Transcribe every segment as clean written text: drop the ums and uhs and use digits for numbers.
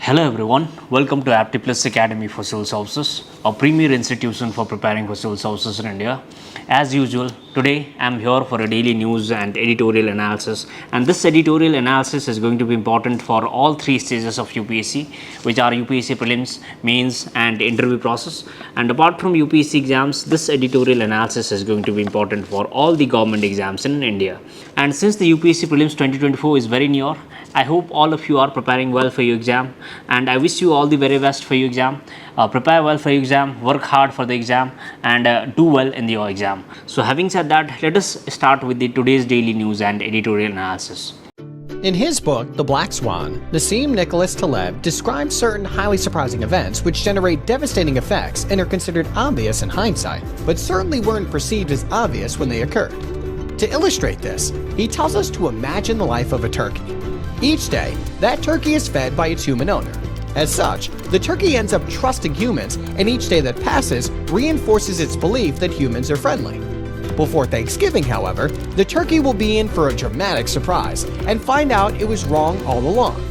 Hello everyone, welcome to Aptiplus Academy for Civil Services, a premier institution for preparing for civil services in India. As usual, today I am here for a daily news and editorial analysis, and this editorial analysis is going to be important for all three stages of UPSC, which are UPSC prelims, mains and interview process. And apart from UPSC exams, this editorial analysis is going to be important for all the government exams in India. And since the UPSC prelims 2024 is very near, I hope all of you are preparing well for your exam, and I wish you all the very best for your exam. Prepare well for your exam, work hard for the exam, and do well in your exam. So having said that, let us start with today's daily news and editorial analysis. In his book, The Black Swan, Nassim Nicholas Taleb describes certain highly surprising events which generate devastating effects and are considered obvious in hindsight, but certainly weren't perceived as obvious when they occurred. To illustrate this, he tells us to imagine the life of a turkey. Each day, that turkey is fed by its human owner. As such, the turkey ends up trusting humans, and each day that passes reinforces its belief that humans are friendly. Before Thanksgiving, however, the turkey will be in for a dramatic surprise and find out it was wrong all along.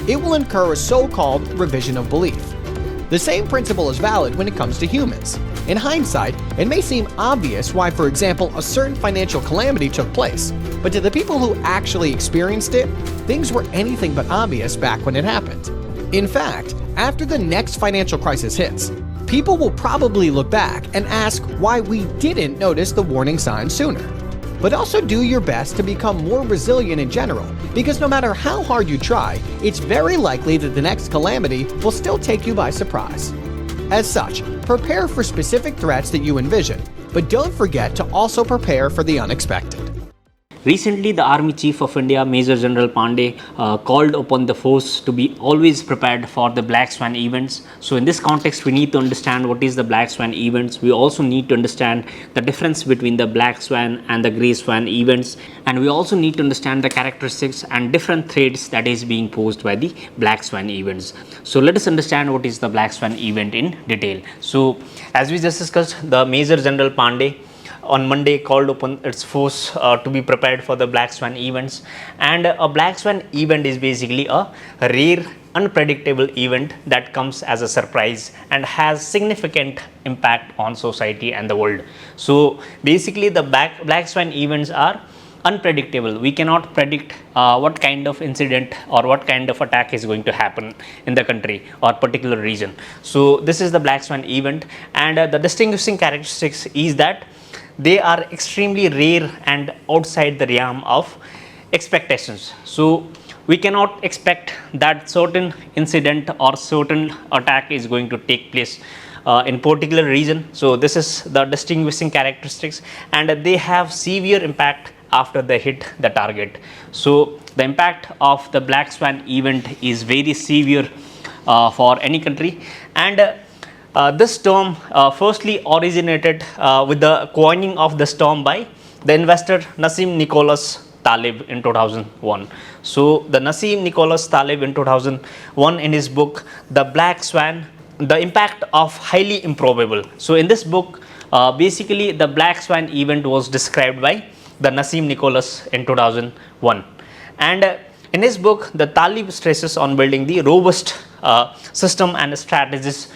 It will incur a so-called revision of belief. The same principle is valid when it comes to humans. In hindsight, it may seem obvious why, for example, a certain financial calamity took place, but to the people who actually experienced it, things were anything but obvious back when it happened. In fact, after the next financial crisis hits, people will probably look back and ask why we didn't notice the warning signs sooner. But also do your best to become more resilient in general, because no matter how hard you try, it's very likely that the next calamity will still take you by surprise. As such, prepare for specific threats that you envision, but don't forget to also prepare for the unexpected. Recently, the Army Chief of India, Major General Pande, called upon the force to be always prepared for the Black Swan events. So in this context, we need to understand what is the Black Swan events. We also need to understand the difference between the Black Swan and the Grey Swan events. And we also need to understand the characteristics and different threats that is being posed by the Black Swan events. So let us understand what is the Black Swan event in detail. So as we just discussed, the Major General Pande on Monday called upon its force to be prepared for the Black Swan events. And a Black Swan event is basically a rare, unpredictable event that comes as a surprise and has significant impact on society and the world. So basically the Black Swan events are unpredictable. We cannot predict what kind of incident or what kind of attack is going to happen in the country or particular region. So this is the Black Swan event, and the distinguishing characteristics is that they are extremely rare and outside the realm of expectations. So we cannot expect that certain incident or certain attack is going to take place in particular region. So this is the distinguishing characteristics, and they have severe impact after they hit the target. So the impact of the Black Swan event is very severe for any country, and this term firstly originated with the coining of this term by the investor Nassim Nicholas Taleb in 2001. So the Nassim Nicholas Taleb in 2001, in his book The Black Swan, the impact of highly improbable. So in this book, basically the Black Swan event was described by the Nassim Nicholas in 2001. And in his book, the Taleb stresses on building the robust system and strategies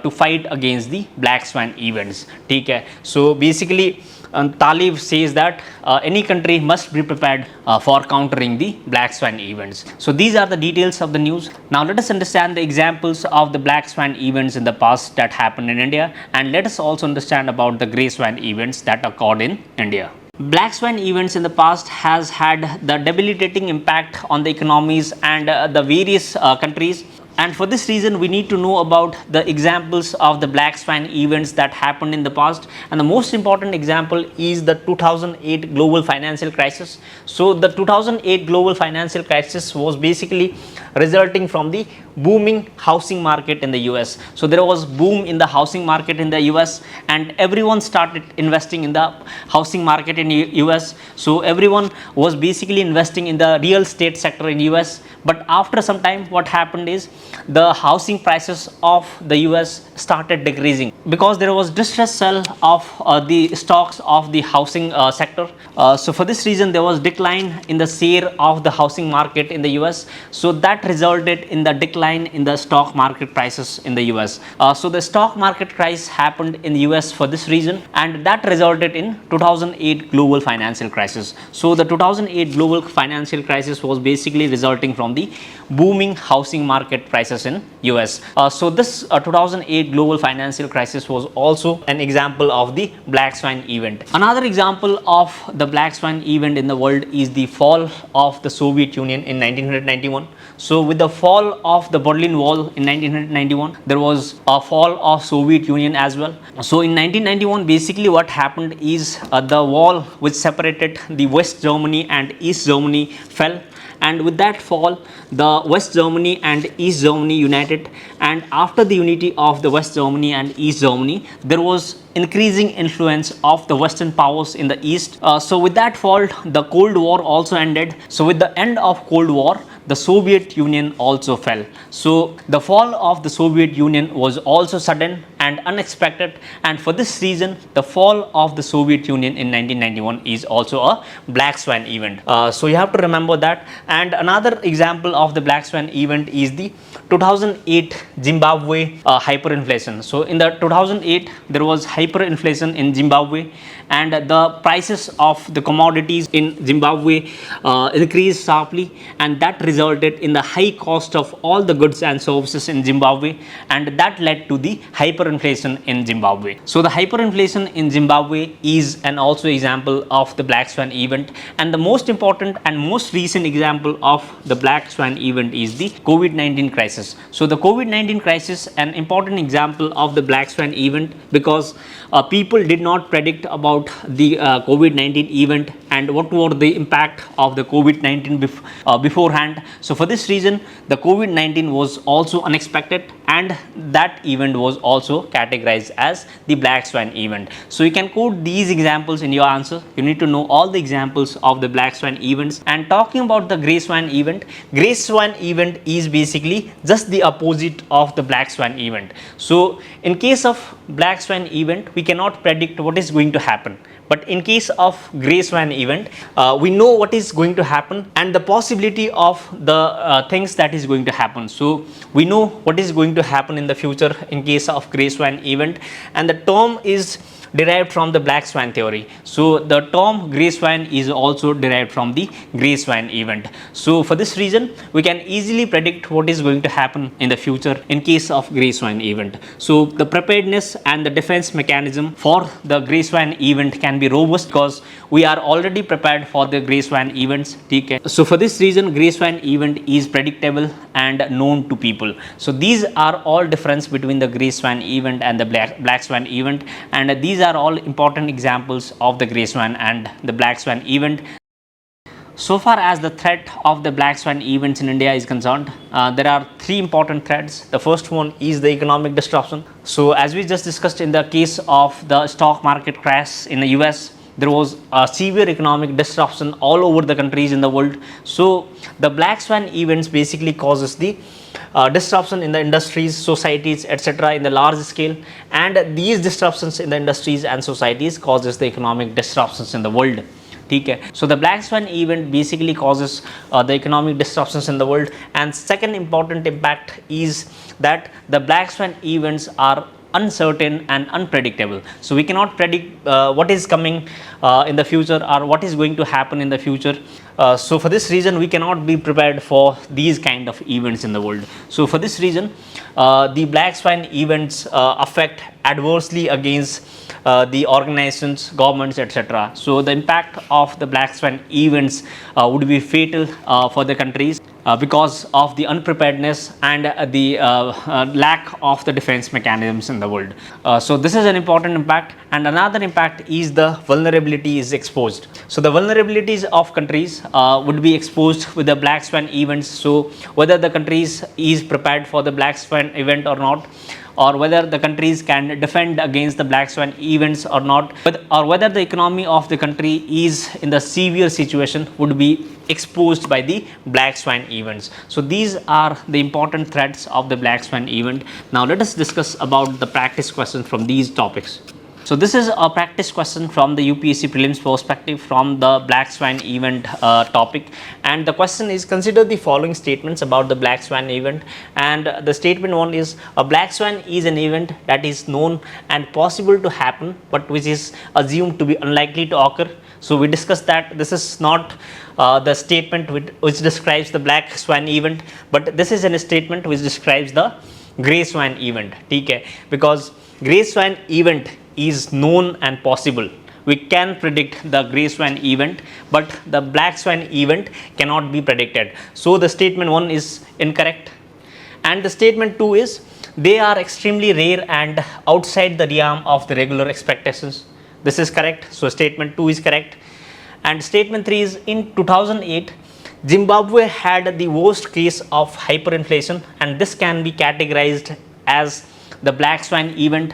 to fight against the Black Swan events. Okay? So basically Taleb says that any country must be prepared for countering the Black Swan events. So these are the details of the news. Now let us understand the examples of the Black Swan events in the past that happened in India, and let us also understand about the Grey Swan events that occurred in India. Black Swan events in the past has had the debilitating impact on the economies and the various countries. And for this reason, we need to know about the examples of the Black Swan events that happened in the past. And the most important example is the 2008 global financial crisis. So the 2008 global financial crisis was basically resulting from the booming housing market in the US. So there was boom in the housing market in the US, and everyone started investing in the housing market in US. So everyone was basically investing in the real estate sector in US. But after some time, what happened is the housing prices of the US started decreasing. because there was distress sell of the stocks of the housing sector. So for this reason there was decline in the share of the housing market in the US. So that resulted in the decline in the stock market prices in the US. So the stock market crash happened in the US for this reason, and that resulted in 2008 global financial crisis. So the 2008 global financial crisis was basically resulting from the booming housing market prices in US. So this 2008 global financial crisis was also an example of the Black Swan event. Another example of the Black Swan event in the world is the fall of the Soviet Union in 1991. So with the fall of the Berlin Wall in 1991, there was a fall of Soviet Union as well. So in 1991, basically what happened is the wall which separated the West Germany and East Germany fell, and with that fall the West Germany and East Germany united, and after the unity of the West Germany and East Germany there was increasing influence of the Western powers in the East. So with that fall the Cold War also ended. So with the end of Cold War the Soviet Union also fell. So the fall of the Soviet Union was also sudden and unexpected, and for this reason the fall of the Soviet Union in 1991 is also a Black Swan event. So you have to remember that. And another example of the Black Swan event is the 2008 Zimbabwe hyperinflation. So in the 2008 there was hyperinflation in Zimbabwe, and the prices of the commodities in Zimbabwe increased sharply, and that resulted in the high cost of all the goods and services in Zimbabwe, and that led to the hyperinflation in Zimbabwe. So the hyperinflation in Zimbabwe is an also example of the Black Swan event, and the most important and most recent example of the Black Swan event is the COVID-19 crisis. So the COVID-19 crisis, an important example of the Black Swan event, because people did not predict about the COVID-19 event and what were the impact of the COVID-19 beforehand. So for this reason the COVID-19 was also unexpected, and that event was also categorized as the Black Swan event. So you can quote these examples in your answer. You need to know all the examples of the Black Swan events. And talking about the Grey Swan event is basically just the opposite of the Black Swan event. So in case of Black Swan event we cannot predict what is going to happen, but in case of Grey Swan event we know what is going to happen and the possibility of the things that is going to happen. So we know what is going to happen in the future in case of Grey Swan event, and the term is derived from the Black Swan theory. So the term Grey Swan is also derived from the Grey Swan event. So for this reason we can easily predict what is going to happen in the future in case of Grey Swan event. So the preparedness and the defense mechanism for the Grey Swan event can be robust because we are already prepared for the Grey Swan events. Okay. So for this reason Grey Swan event is predictable and known to people. So these are all difference between the Grey Swan event and the Black Swan event, and these are all important examples of the Grey Swan and the Black Swan event. So far as the threat of the Black Swan events in India is concerned, there are three important threats. The first one is the economic disruption. So as we just discussed in the case of the stock market crash in the US, there was a severe economic disruption all over the countries in the world. So the Black Swan events basically causes the disruption in the industries, societies, etc. in the large scale, and these disruptions in the industries and societies causes the economic disruptions in the world. Okay. So the Black Swan event basically causes the economic disruptions in the world, and second important impact is that the Black Swan events are uncertain and unpredictable. So we cannot predict what is coming in the future or what is going to happen in the future. So for this reason we cannot be prepared for these kind of events in the world. So for this reason the Black Swan events affect adversely against the organizations, governments, etc. So the impact of the Black Swan events would be fatal for the countries because of the unpreparedness and the lack of the defense mechanisms in the world. So this is an important impact, and another impact is the vulnerability is exposed. So the vulnerabilities of countries would be exposed with the Black Swan events. So whether the countries is prepared for the Black Swan event or not, or whether the countries can defend against the black swan events or not, or whether the economy of the country is in the severe situation would be exposed by the black swan events. So these are the important threats of the black swan event. Now let us discuss about the practice questions from these topics. So this is a practice question from the UPSC prelims perspective from the black swan event topic, and the question is, consider the following statements about the black swan event. And the statement one is, a black swan is an event that is known and possible to happen but which is assumed to be unlikely to occur. So we discussed that this is not the statement which describes the black swan event, but this is a statement which describes the grey swan event. Okay, because grey swan event is known and possible. We can predict the grey swan event, but the black swan event cannot be predicted. So the statement 1 is incorrect. And the statement 2 is, they are extremely rare and outside the realm of the regular expectations. This is correct. So statement 2 is correct. And statement 3 is, in 2008, Zimbabwe had the worst case of hyperinflation, and this can be categorized as the black swan event.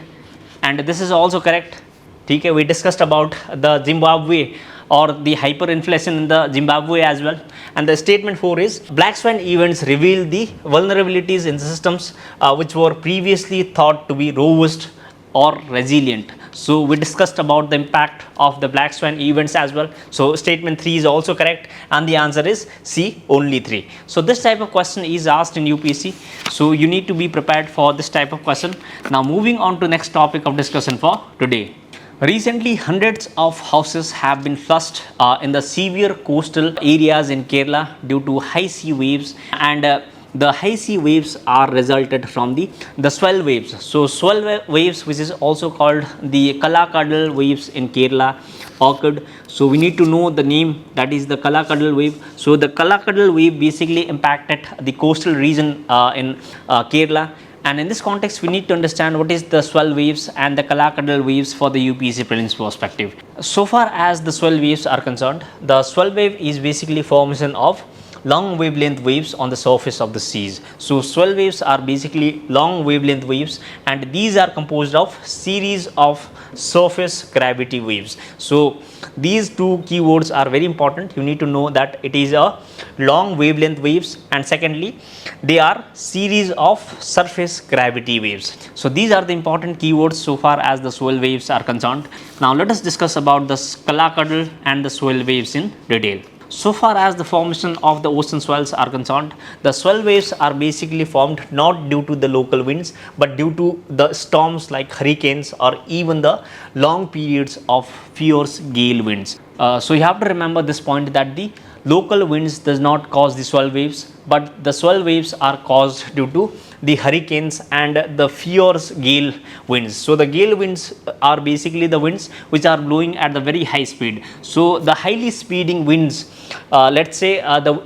And this is also correct. Okay, we discussed about the Zimbabwe or the hyperinflation in the Zimbabwe as well. And the statement 4 is, black swan events reveal the vulnerabilities in systems which were previously thought to be robust or resilient. So we discussed about the impact of the black swan events as well. So statement 3 is also correct, and the answer is C, only 3. So this type of question is asked in UPSC, so you need to be prepared for this type of question. Now moving on to next topic of discussion for today. Recently, hundreds of houses have been flushed in the severe coastal areas in Kerala due to high sea waves, and the high sea waves are resulted from the swell waves. So swell waves, which is also called the Kalakadal waves in Kerala, occurred. So we need to know the name, that is the Kalakadal wave. So the Kalakadal wave basically impacted the coastal region in Kerala. And in this context, we need to understand what is the swell waves and the Kalakadal waves for the UPSC prelims perspective. So far as the swell waves are concerned, the swell wave is basically formation of long wavelength waves on the surface of the seas. So swell waves are basically long wavelength waves, and these are composed of series of surface gravity waves. So these two keywords are very important. You need to know that it is a long wavelength waves, and secondly they are series of surface gravity waves. So these are the important keywords so far as the swell waves are concerned. Now let us discuss about the Kalakadal and the swell waves in detail. So far as the formation of the ocean swells are concerned, the swell waves are basically formed not due to the local winds, but due to the storms like hurricanes or even the long periods of fierce gale winds. So you have to remember this point, that the local winds does not cause the swell waves, but the swell waves are caused due to the hurricanes and the fierce gale winds. So the gale winds are basically the winds which are blowing at the very high speed. So the highly speeding winds, let's say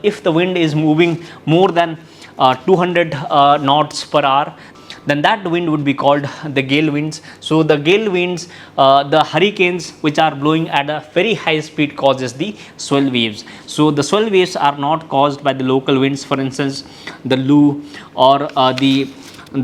if the wind is moving more than 200 knots per hour, then that wind would be called the gale winds. So the gale winds, the hurricanes which are blowing at a very high speed causes the swell waves. So the swell waves are not caused by the local winds, for instance the Lu or the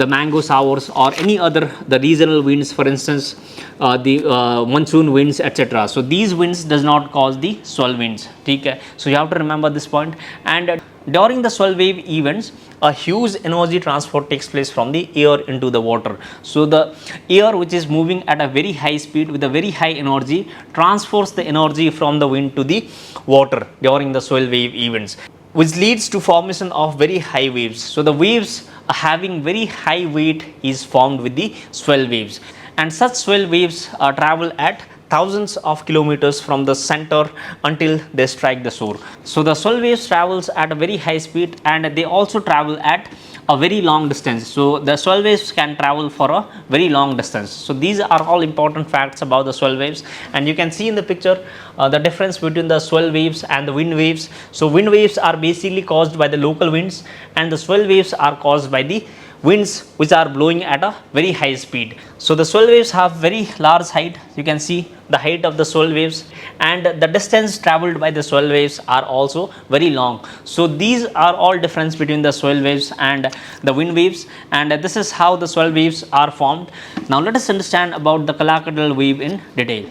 mango showers or any other the regional winds, for instance the monsoon winds, etc. So these winds does not cause the swell winds. Okay? So you have to remember this point. And during the swell wave events, a huge energy transfer takes place from the air into the water. So the air which is moving at a very high speed with a very high energy transfers the energy from the wind to the water during the swell wave events, which leads to formation of very high waves. So the waves having very high weight is formed with the swell waves, and such swell waves travel at thousands of kilometers from the center until they strike the shore. So the swell waves travels at a very high speed, and they also travel at a very long distance. So the swell waves can travel for a very long distance. So these are all important facts about the swell waves, and you can see in the picture the difference between the swell waves and the wind waves. So wind waves are basically caused by the local winds, and the swell waves are caused by the winds which are blowing at a very high speed. So the swell waves have very large height. You can see the height of the swell waves, and the distance traveled by the swell waves are also very long. So these are all difference between the swell waves and the wind waves, and this is how the swell waves are formed. Now let us understand about the Kalakadal wave in detail.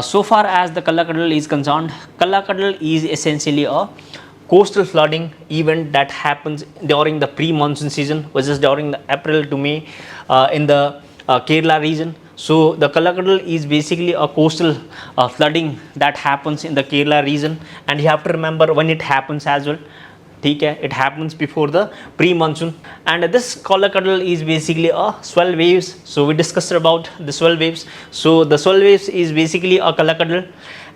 So far as the Kalakadal is concerned, Kalakadal is essentially a coastal flooding event that happens during the pre-monsoon season, which is during the April to May in the Kerala region. So the Kallakkadal is basically a coastal flooding that happens in the Kerala region, and you have to remember when it happens as well. It happens before the pre-monsoon, and this Kallakkadal is basically a swell waves. So we discussed about the swell waves. So the swell waves is basically a Kallakkadal,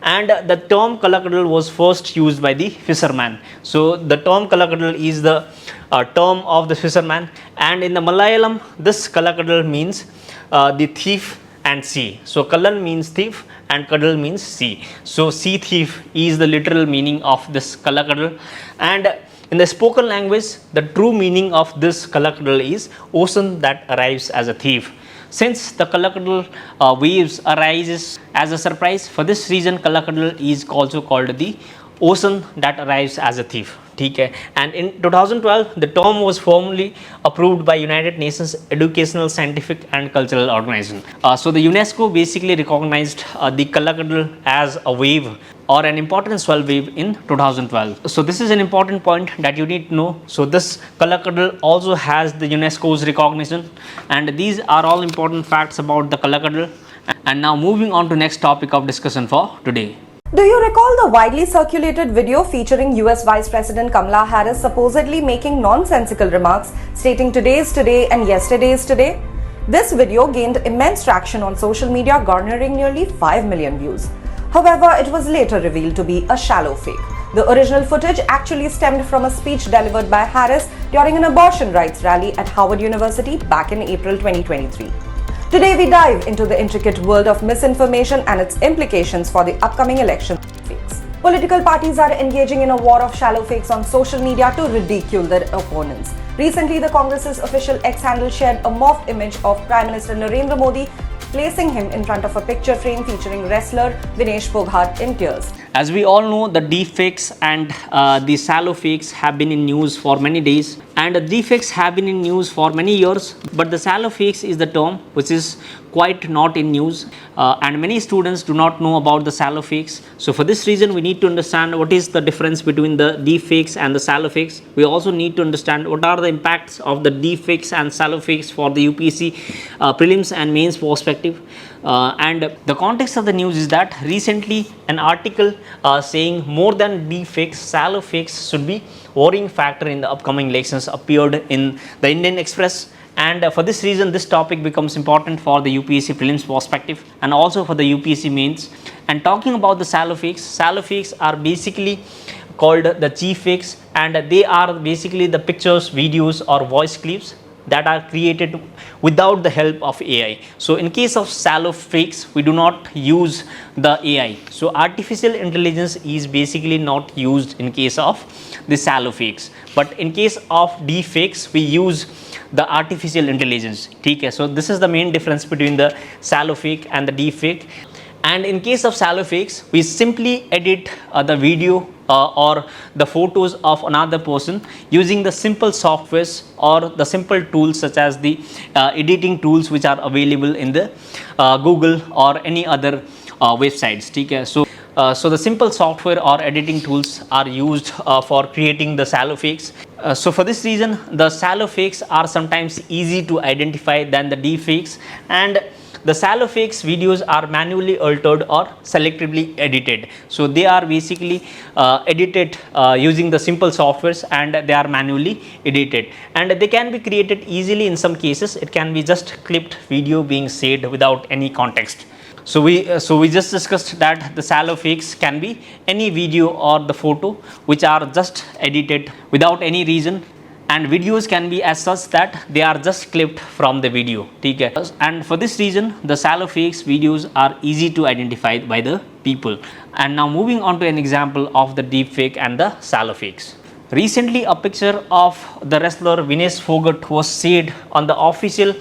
and the term Kallakkadal was first used by the fisherman. So the term Kallakkadal is the term of the fisherman, and in the Malayalam this Kallakkadal means the thief and sea. So Kallan means thief and Kadal means sea. So sea thief is the literal meaning of this Kallakkadal, and in the spoken language the true meaning of this Kallakkadal is ocean that arrives as a thief. Since the Kallakkadal waves arises as a surprise, for this reason Kallakkadal is also called the ocean that arrives as a thief. And in 2012 the term was formally approved by United Nations Educational, Scientific and Cultural Organization. So the UNESCO basically recognized the Kallakkadal as a wave or an important swell wave in 2012. So this is an important point that you need to know. So this Kallakkadal also has the UNESCO's recognition, and these are all important facts about the Kallakkadal. And now moving on to next topic of discussion for today. Do you recall the widely circulated video featuring US Vice President Kamala Harris supposedly making nonsensical remarks stating today's today and yesterday's today? This video gained immense traction on social media, garnering nearly 5 million views. However, it was later revealed to be a shallow fake. The original footage actually stemmed from a speech delivered by Harris during an abortion rights rally at Howard University back in April 2023. Today we dive into the intricate world of misinformation and its implications for the upcoming election fakes. Political parties are engaging in a war of shallow fakes on social media to ridicule their opponents. Recently, the Congress's official X handle shared a morphed image of Prime Minister Narendra Modi, placing him in front of a picture frame featuring wrestler Vinesh Phogat in tears. As we all know, the deepfakes and the shallow fakes have been in news for many days, and the deepfakes have been in news for many years, but the shallow fakes is the term which is quite not in news, and many students do not know about the shallow fakes. So for this reason we need to understand what is the difference between the deepfakes and the shallow fakes. We also need to understand what are the impacts of the deepfakes and shallow fakes for the UPSC prelims and mains perspective. And the context of the news is that recently an article saying more than deepfakes, shallow fakes should be worrying factor in the upcoming elections appeared in the Indian Express. And for this reason this topic becomes important for the UPSC prelims perspective and also for the UPSC mains. And talking about the shallow fakes are basically called the chief fakes, and they are basically the pictures, videos or voice clips that are created without the help of AI. So in case of shallow fakes we do not use the AI. So artificial intelligence is basically not used in case of the shallow fakes, but in case of deep fakes we use the artificial intelligence. So this is the main difference between the shallow fake and the deep fake. And in case of shallow fakes we simply edit the video or the photos of another person using the simple softwares or the simple tools such as the editing tools which are available in the Google or any other websites. So the simple software or editing tools are used for creating the shallow fakes. So for this reason the shallow fakes are sometimes easy to identify than the deep fakes, and the shallow fakes videos are manually altered or selectively edited. So they are basically edited using the simple softwares, and they are manually edited, and they can be created easily. In some cases it can be just clipped video being said without any context. So we just discussed that the shallow fakes can be any video or the photo which are just edited without any reason, and videos can be as such that they are just clipped from the video. And for this reason the shallow fakes videos are easy to identify by the people. And now moving on to an example of the deep fake and the shallow fakes. Recently, a picture of the wrestler Vinesh Fogart was shared on the official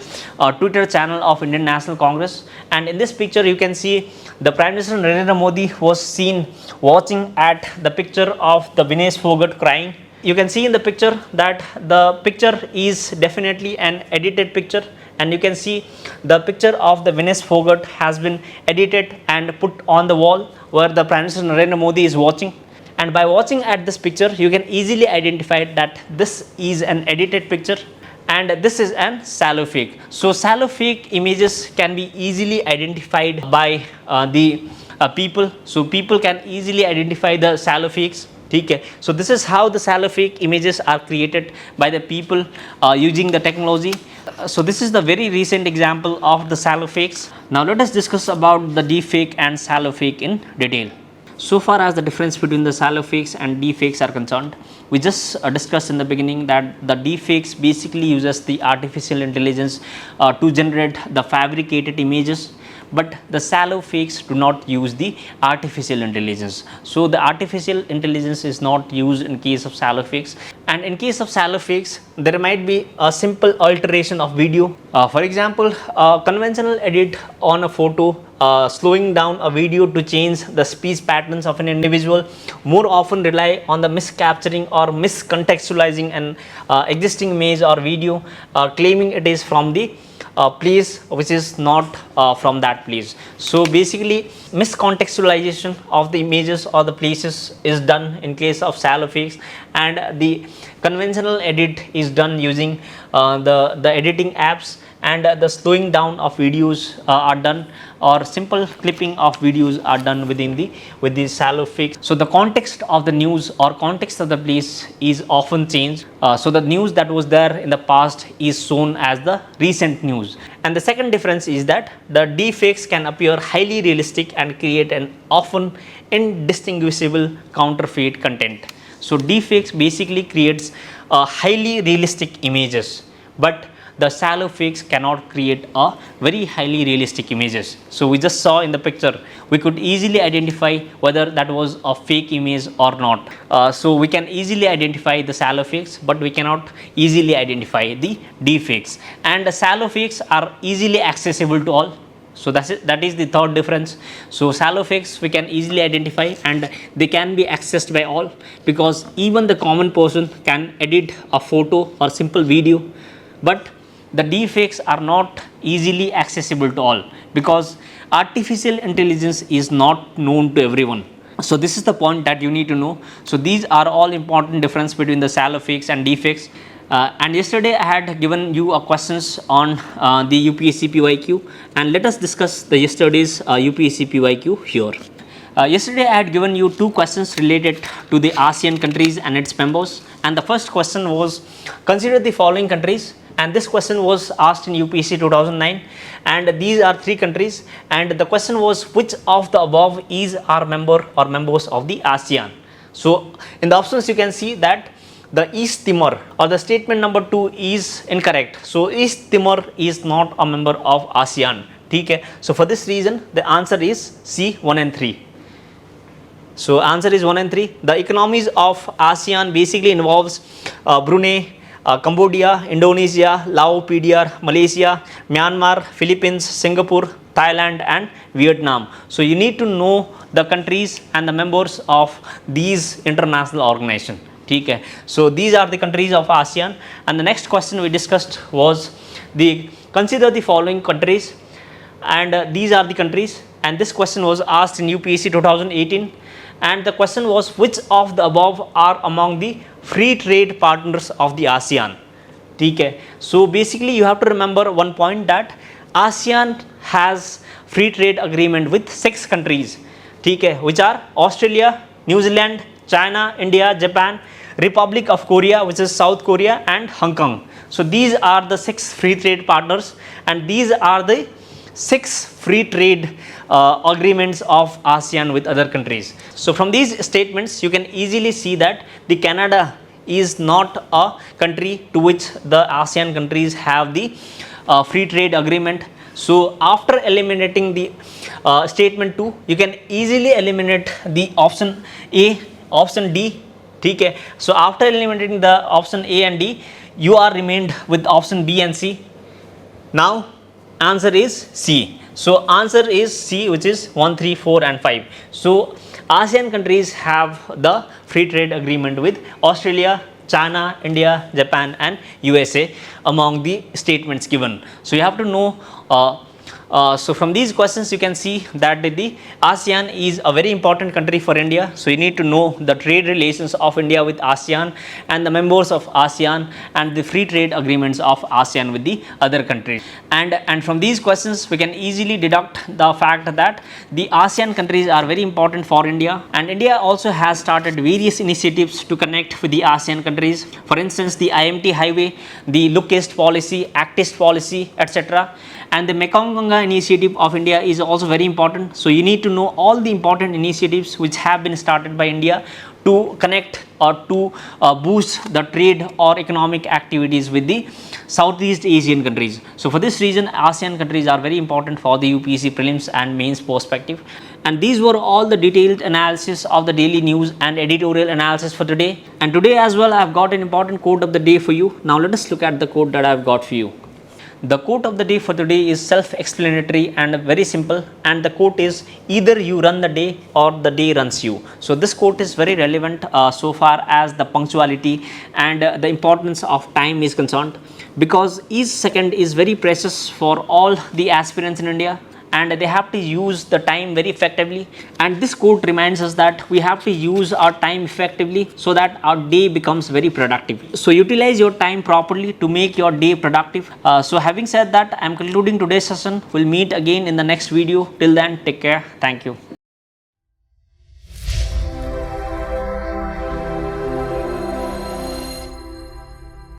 Twitter channel of Indian National Congress, and in this picture you can see the Prime Minister Narendra Modi was seen watching at the picture of the Vinesh Fogart crying. You can see in the picture that the picture is definitely an edited picture, and you can see the picture of the Vinesh Fogart has been edited and put on the wall where the Prime Minister Narendra Modi is watching. And by watching at this picture, you can easily identify that this is an edited picture and this is an shallow fake. So shallow fake images can be easily identified by the people. So people can easily identify the shallow fakes. Okay. So this is how the shallow fake images are created by the people using the technology. So this is the very recent example of the shallow fakes. Now let us discuss about the deepfake and shallow fake in detail. So far as the difference between the shallow fakes and deepfakes are concerned, we just discussed in the beginning that the deepfakes basically uses the artificial intelligence to generate the fabricated images, but the shallow fakes do not use the artificial intelligence. So the artificial intelligence is not used in case of shallow fakes, and in case of shallow fakes there might be a simple alteration of video. For example, a conventional edit on a photo, slowing down a video to change the speech patterns of an individual more often rely on the miscapturing or miscontextualizing an existing image or video, claiming it is from the place which is not from that place. So basically miscontextualization of the images or the places is done in case of shallow fakes, and the conventional edit is done using the editing apps, and the slowing down of videos are done, or simple clipping of videos are done with the shallow fakes. So the context of the news or context of the place is often changed. So the news that was there in the past is shown as the recent news. And the second difference is that the deepfakes can appear highly realistic and create an often indistinguishable counterfeit content. So deepfakes basically creates highly realistic images, but the shallow fakes cannot create a very highly realistic images. So we just saw in the picture, we could easily identify whether that was a fake image or not. So we can easily identify the shallow fakes, but we cannot easily identify the deepfakes. And the shallow fakes are easily accessible to all. So that is the third difference. So shallow fakes we can easily identify and they can be accessed by all, because even the common person can edit a photo or simple video, but the deepfakes are not easily accessible to all because artificial intelligence is not known to everyone. So this is the point that you need to know. So these are all important difference between the shallow fakes and deepfakes. And yesterday I had given you a questions on the UPSC PYQ, and let us discuss the yesterday's UPSC PYQ here. Yesterday I had given you two questions related to the ASEAN countries and its members, and the first question was, consider the following countries, and this question was asked in UPSC 2009, and these are three countries, and the question was which of the above is our member or members of the ASEAN. So in the options you can see that the East Timor or the statement number 2 is incorrect. So East Timor is not a member of ASEAN. Okay? So for this reason the answer is C, 1 and 3. So answer is 1 and 3. The economies of ASEAN basically involves Brunei, Cambodia, Indonesia, Laos, PDR, Malaysia, Myanmar, Philippines, Singapore, Thailand and Vietnam. So you need to know the countries and the members of these international organizations. Okay. So these are the countries of ASEAN, and the next question we discussed was consider the following countries, and these are the countries, and this question was asked in UPSC 2018, and the question was which of the above are among the free trade partners of the ASEAN. Okay. So basically you have to remember one point, that ASEAN has free trade agreement with 6 countries, okay, which are Australia, New Zealand, China, India, Japan, Republic of Korea, which is South Korea, and Hong Kong. So these are the 6 free trade partners, and these are the 6 free trade agreements of ASEAN with other countries. So from these statements you can easily see that the Canada is not a country to which the ASEAN countries have the free trade agreement. So after eliminating the statement 2, you can easily eliminate the option A, option D, ठीक है. So after eliminating the option A and D, you are remained with option B and C. Now answer is C. So answer is C, which is 1, 3, 4 and 5. So ASEAN countries have the free trade agreement with Australia, China, India, Japan and USA among the statements given. So you have to know so from these questions you can see that the ASEAN is a very important country for India. So you need to know the trade relations of India with ASEAN and the members of ASEAN and the free trade agreements of ASEAN with the other countries. And from these questions we can easily deduct the fact that the ASEAN countries are very important for India, and India also has started various initiatives to connect with the ASEAN countries. For instance, the IMT highway, the Look East policy, Act East policy, etc. And the Mekong Ganga initiative of India is also very important. So you need to know all the important initiatives which have been started by India to connect or to boost the trade or economic activities with the Southeast Asian countries. So for this reason, ASEAN countries are very important for the UPSC prelims and mains perspective. And these were all the detailed analysis of the daily news and editorial analysis for today. And today as well, I have got an important quote of the day for you. Now let us look at the quote that I have got for you. The quote of the day for today is self-explanatory and very simple, and the quote is, either you run the day or the day runs you. So this quote is very relevant so far as the punctuality and the importance of time is concerned, because each second is very precious for all the aspirants in India, and they have to use the time very effectively. And this quote reminds us that we have to use our time effectively so that our day becomes very productive. So utilize your time properly to make your day productive. So having said that, I am concluding today's session. We'll meet again in the next video. Till then, take care. Thank you.